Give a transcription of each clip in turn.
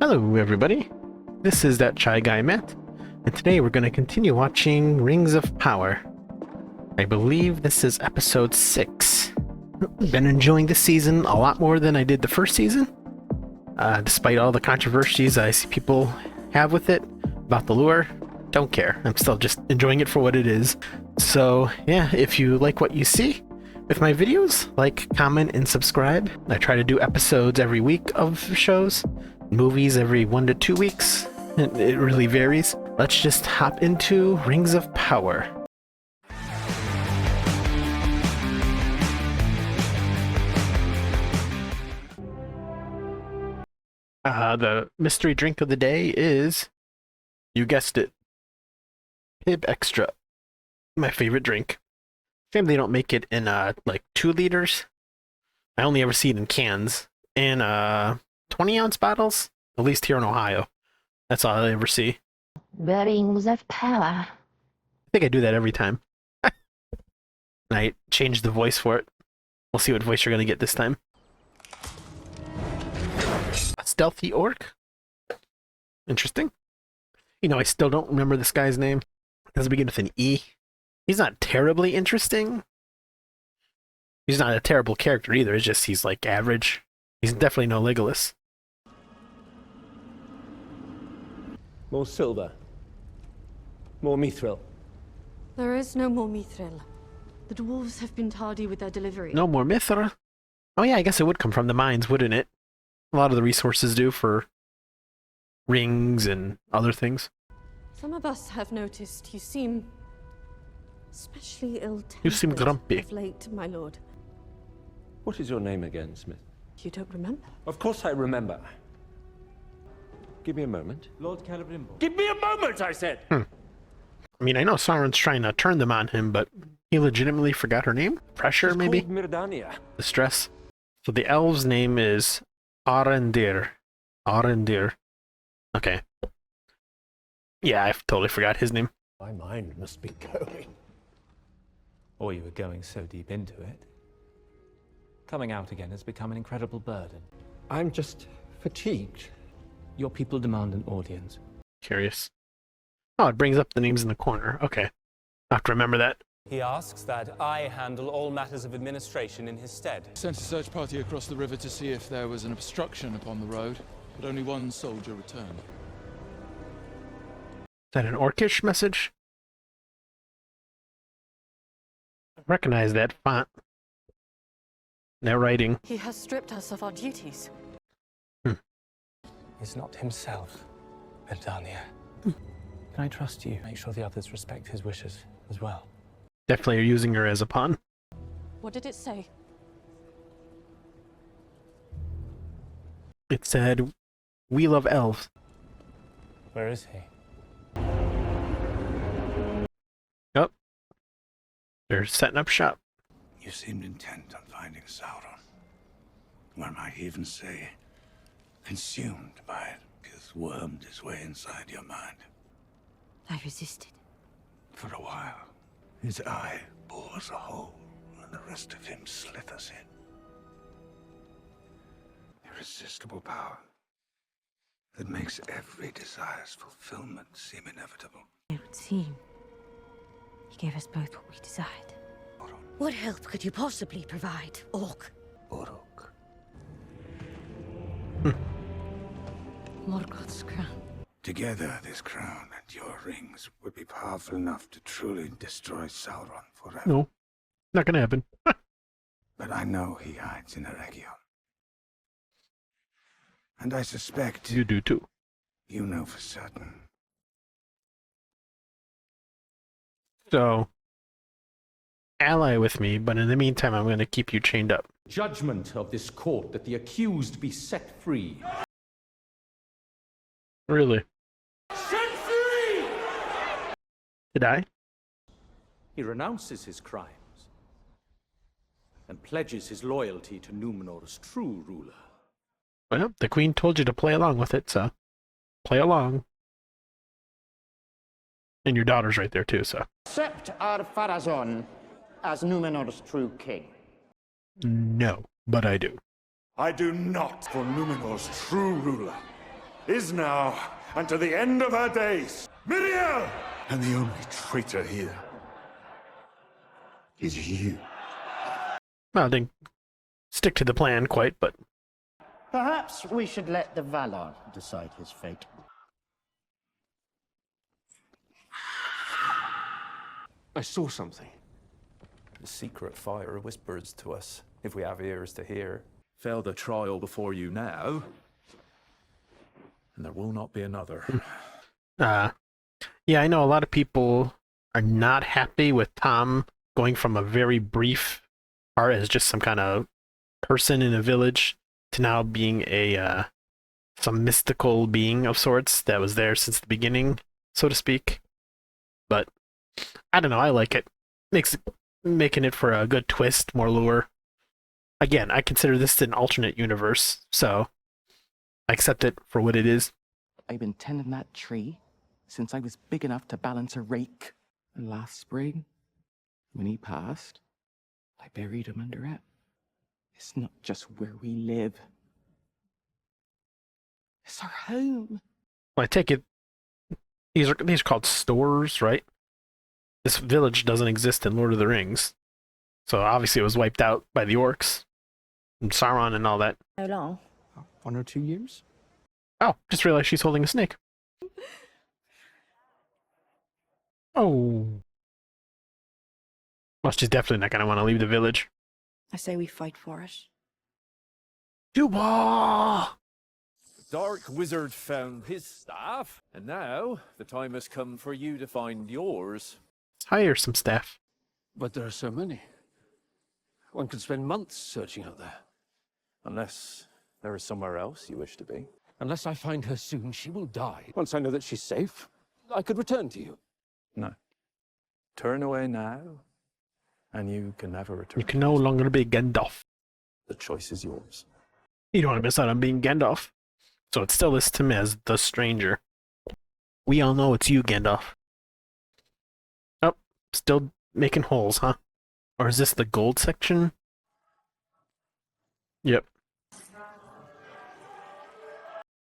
Hello everybody, this is That Shy Guy Matt, and today we're going to continue watching Rings of Power. I believe this is episode 6. Been enjoying this season a lot more than I did the first season, despite all the controversies I see people have with it about the lure. Don't care, I'm still just enjoying it for what it is. So yeah, if you like what you see with my videos, like, comment, and subscribe. I try to do episodes every week of shows, movies every 1 to 2 weeks. It really varies. Let's just hop into Rings of Power. The mystery drink of the day is, you guessed it, Pib Extra. My favorite drink. Shame they don't make it in like 2 liters. I only ever see it in cans. In 20-ounce bottles, at least here in Ohio. That's all I ever see. The Rings of Power. I think I do that every time. And I change the voice for it. We'll see what voice you're going to get this time. A stealthy orc? Interesting. You know, I still don't remember this guy's name. It doesn't begin with an E. He's not terribly interesting. He's not a terrible character either. It's just he's like average. He's definitely no Legolas. More silver. More mithril. There is no more mithril. The dwarves have been tardy with their delivery. No more mithril? Oh yeah, I guess it would come from the mines, wouldn't it? A lot of the resources do for rings and other things. Some of us have noticed you seem especially ill-tempered. You seem grumpy. Of late, my lord. What is your name again, Smith? You don't remember? Of course I remember. Give me a moment. Lord Celebrimbor. Give me a moment, I said! I mean, I know Sauron's trying to turn them on him, but he legitimately forgot her name? Pressure, It's maybe? called Mirdania. The stress. So the elf's name is Arendir. Arendir. Okay. Yeah, I totally forgot his name. My mind must be going. Or you were going so deep into it. Coming out again has become an incredible burden. I'm just fatigued. Your people demand an audience. Curious. Oh, it brings up the names in the corner. Okay. I have to remember that. He asks that I handle all matters of administration in his stead. Sent a search party across the river to see if there was an obstruction upon the road, but only one soldier returned. Is that an orcish message? I recognize that font. That writing. He has stripped us of our duties. He's not himself, Mirdania. Can I trust you? Make sure the others respect his wishes as well. Definitely are using her as a pawn. What did it say? It said, "We love elves." Where is he? Oh. They're setting up shop. You seemed intent on finding Sauron. One might even say, consumed by it, because wormed his way inside your mind. I resisted. For a while, his eye bores a hole, and the rest of him slithers in. Irresistible power that makes every desire's fulfillment seem inevitable. It would seem he gave us both what we desired. What help could you possibly provide, Orc? Uruk. Morgoth's crown. Together, this crown and your rings would be powerful enough to truly destroy Sauron forever. No. Not gonna happen. But I know he hides in Eregion. And I suspect You do too. you know for certain. So, ally with me, but in the meantime, I'm gonna keep you chained up. Judgment of this court that the accused be set free. Really? Set free! Did I? He renounces his crimes and pledges his loyalty to Numenor's true ruler. Well, the queen told you to play along with it, so play along. And your daughter's right there too, so. Accept Ar-Pharazôn as Numenor's true king. No, but I do. I do not for Numenor's true ruler. is now, and to the end of her days. Miriel! And the only traitor here is you. Well, didn't stick to the plan quite, but Perhaps we should let the Valar decide his fate. I saw something. The secret fire whispers to us, if we have ears to hear. Failed a trial before you now, and there will not be another. yeah, I know a lot of people are not happy with Tom going from a very brief part as just some kind of person in a village to now being a some mystical being of sorts that was there since the beginning, so to speak. But I don't know, I like it. Making it for a good twist, more lure. Again, I consider this an alternate universe, so I accept it for what it is. I've been tending that tree since I was big enough to balance a rake. And last spring, when he passed, I buried him under it. It's not just where we live. It's our home. Well, I take it these are called stores, right? This village doesn't exist in Lord of the Rings. So obviously it was wiped out by the orcs and Sauron and all that. How long? 1 or 2 years? Oh, just realized she's holding a snake. Oh. Well, she's definitely not going to want to leave the village. I say we fight for it. Dubois! The Dark Wizard found his staff, and now the time has come for you to find yours. Hire some staff. But there are so many. One could spend months searching out there. Unless there is somewhere else you wish to be. Unless I find her soon, she will die. Once I know that she's safe, I could return to you. No. Turn away now, and you can never return. You can no longer be Gandalf. The choice is yours. You don't want to miss out on being Gandalf. So it still lists him as the stranger. We all know it's you, Gandalf. Oh, still making holes, huh? Or is this the gold section? Yep.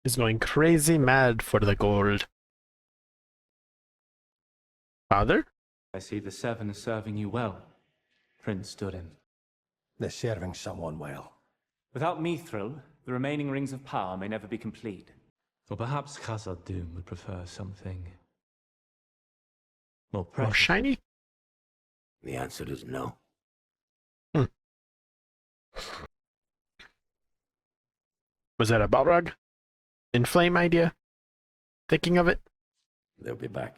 He's going crazy mad for the gold. Father? I see the Seven are serving you well, Prince Durin. They're serving someone well. Without Mithril, the remaining rings of power may never be complete. Or perhaps Khazad-dûm would prefer something more precious. More shiny? The answer is no. Was that a Balrog? Inflame idea? Thinking of it? They'll be back.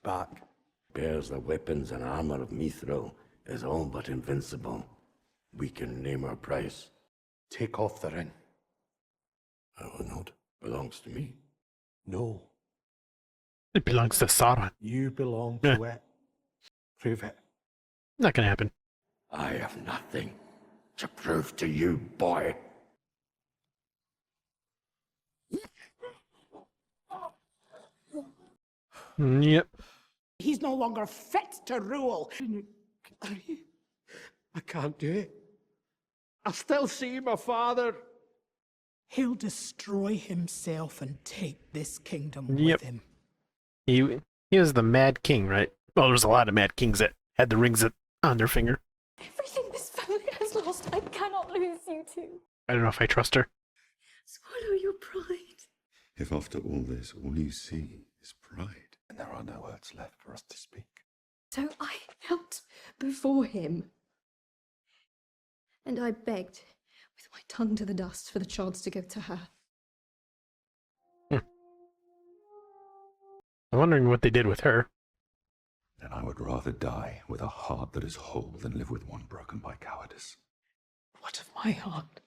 Back. Bears the weapons and armor of Mithril is all but invincible. We can name our price. Take off the ring. I will not. Belongs to me. No, It belongs to Sauron. you belong to Yeah. it. Prove it. Not gonna happen. I have nothing to prove to you, boy. Yep. He's no longer fit to rule. I can't do it. I still see my father. He'll destroy himself and take this kingdom Yep. with him. He was the Mad King, right? Well, there's a lot of Mad Kings that had the rings on their finger. Everything this family has lost, I cannot lose you two. I don't know if I trust her. Swallow your pride. If after all this, all you see is pride. And there are no words left for us to speak. So I knelt before him. And I begged, with my tongue to the dust, for the chance to go to her. I'm wondering what they did with her. Then I would rather die with a heart that is whole than live with one broken by cowardice. What of my heart?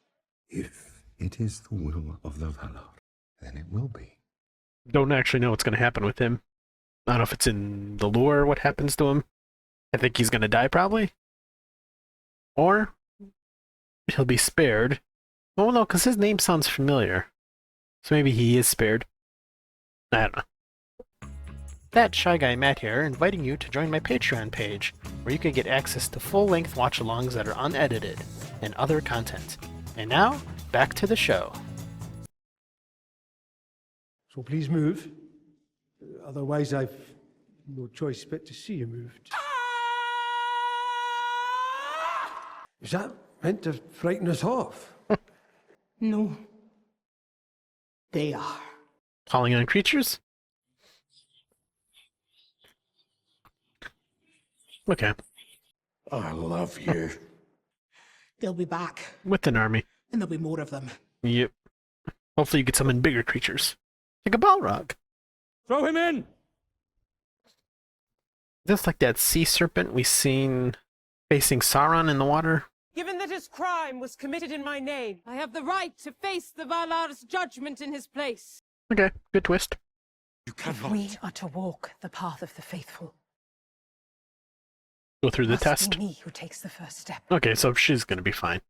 If it is the will of the Valar, then it will be. Don't actually know what's going to happen with him. I don't know if it's in the lore what happens to him. I think he's going to die probably. Or he'll be spared. Oh no, because his name sounds familiar. So maybe he is spared. I don't know. That Shy Guy Matt here, inviting you to join my Patreon page, where you can get access to full-length watch-alongs that are unedited, and other content. And now, back to the show. So please move. Otherwise, I've no choice but to see you moved. Is that meant to frighten us off? No. They are. Calling on creatures? Okay. I love you. They'll be back, With an army. and there'll be more of them. Yep. Hopefully you get summon bigger creatures. Like a Balrog. Throw him in! Just like that sea serpent we seen facing Sauron in the water. Given that his crime was committed in my name, I have the right to face the Valar's judgment in his place. Okay, good twist. You cannot. We are to walk the path of the faithful. Go through the Must test. be me who takes the first step. Okay, so she's gonna be fine.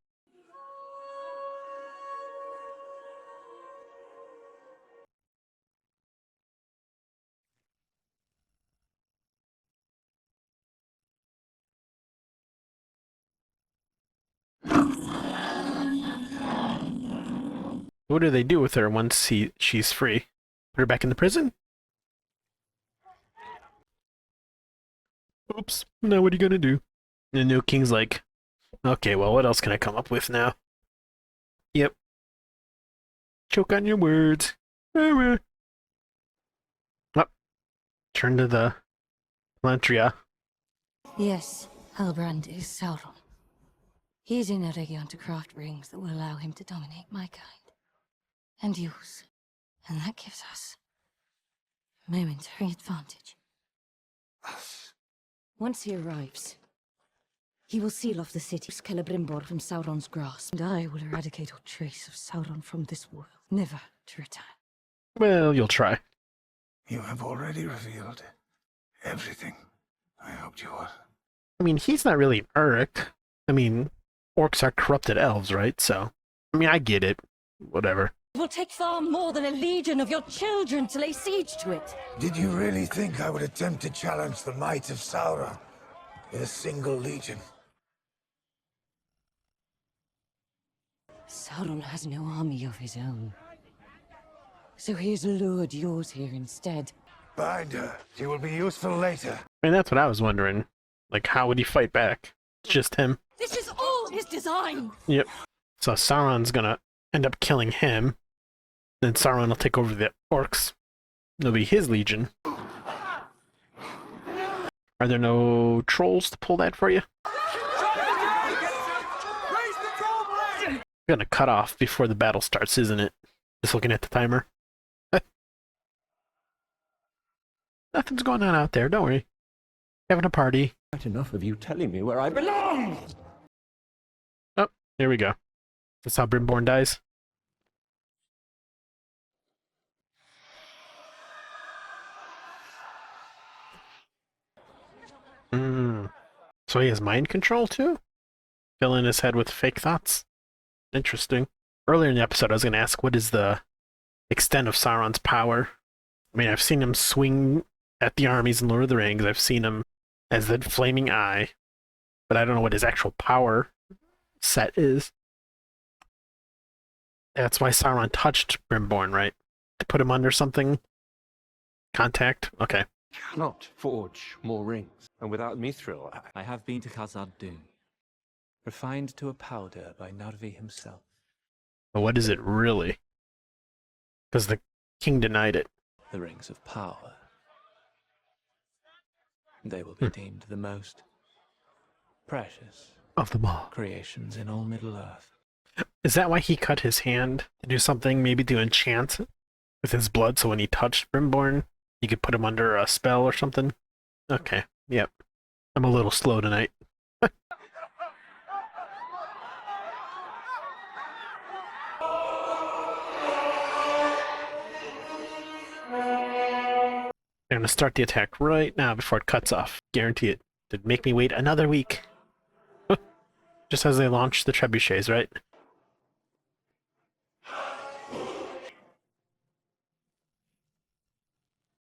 What do they do with her once she's free? Put her back in the prison? Oops, now what are you gonna do? And the new king's like, okay, well, what else can I come up with now? Yep. Choke on your words. Oh, turn to the Lantria. Yes, Halbrand is Sauron. He's in Eregion to craft rings that will allow him to dominate my kind. And yours. And that gives us momentary advantage. Once he arrives, he will seal off the city, Celebrimbor from Sauron's grasp, and I will eradicate all trace of Sauron from this world, never to return. Well, you'll try. You have already revealed everything I hoped you would. I mean, he's not really an Uruk. I mean, orcs are corrupted elves, right? So, I mean, I get it. Whatever. It will take far more than a legion of your children to lay siege to it. Did you really think I would attempt to challenge the might of Sauron with a single legion? Sauron has no army of his own. So he has lured yours here instead. Bind her. She will be useful later. I mean, that's what I was wondering. Like, how would he fight back? It's just him. This is all his design! Yep. So Sauron's gonna end up killing him. Then Sauron will take over the orcs. It'll be his legion. Are there no trolls to pull that for you? Gonna cut off before the battle starts, isn't it? Just looking at the timer. Nothing's going on out there, don't worry. Having a party. Quite enough of you telling me where I belong! Oh, here we go. That's how Brimborn dies. So he has mind control too? Filling his head with fake thoughts? Interesting. Earlier in the episode, I was going to ask what is the extent of Sauron's power? I mean, I've seen him swing at the armies in Lord of the Rings. I've seen him as the Flaming Eye. But I don't know what his actual power set is. That's why Sauron touched Brimborn, right? To put him under something? Contact? Okay. Cannot forge more rings. And without Mithril, I have been to Khazad Dûm, refined to a powder by Narvi himself. But what is it really? Because the king denied it. The rings of power. They will be deemed the most precious of them all creations in all Middle-earth. Is that why he cut his hand to do something, maybe to enchant with his blood, so when he touched Brimborn, he could put him under a spell or something? Okay, yep. I'm a little slow tonight. I'm gonna start the attack right now before it cuts off. Guarantee it. It'd make me wait another week. Just as they launch the trebuchets, right?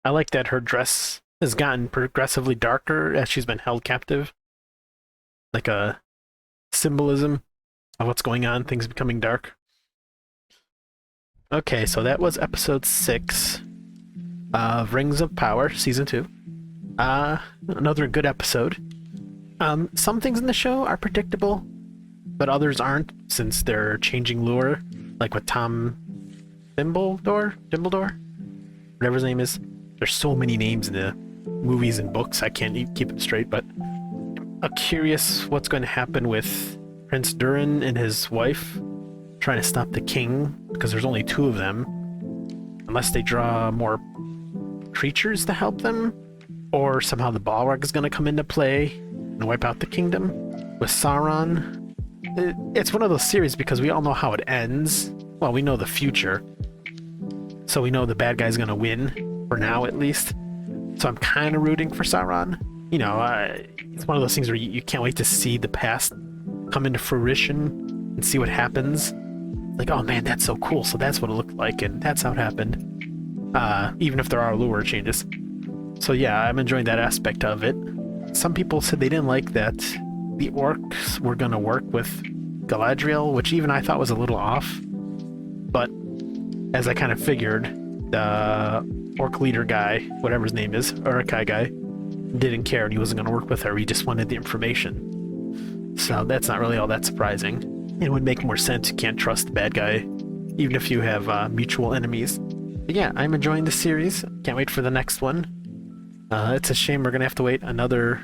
I like that her dress has gotten progressively darker as she's been held captive. Like a symbolism of what's going on, things becoming dark. Okay, so that was episode 6 of Rings of Power, season 2. Another good episode. Some things in the show are predictable, but others aren't, since they're changing lore, like with Tom Dimbledore, whatever his name is. There's so many names in the movies and books, I can't keep them straight, but I'm curious what's going to happen with Prince Durin and his wife trying to stop the king, because there's only 2 of them, unless they draw more creatures to help them, or somehow the Balrog is going to come into play and wipe out the kingdom. With Sauron, it's one of those series because we all know how it ends. Well, we know the future, so we know the bad guy's going to win, for now at least. So I'm kind of rooting for Sauron. You know, it's one of those things where you can't wait to see the past come into fruition and see what happens. Like, oh man, that's so cool. So that's what it looked like, and that's how it happened. Even if there are lore changes. So yeah, I'm enjoying that aspect of it. Some people said they didn't like that the orcs were going to work with Galadriel, which even I thought was a little off. But as I kind of figured, the orc leader guy, whatever his name is, Uruk-hai guy, didn't care and he wasn't going to work with her. He just wanted the information. So that's not really all that surprising. It would make more sense. You can't trust the bad guy, even if you have mutual enemies. But yeah, I'm enjoying the series. Can't wait for the next one. It's a shame we're going to have to wait another,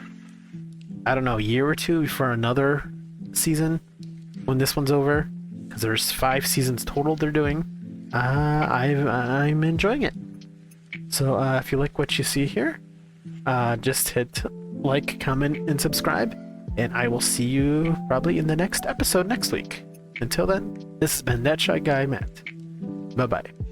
I don't know, year or 2 before another season when this one's over, because there's 5 seasons total they're doing. I'm enjoying it. So if you like what you see here, just hit like, comment, and subscribe, and I will see you probably in the next episode next week. Until then, this has been That Shy Guy Matt. Bye-bye.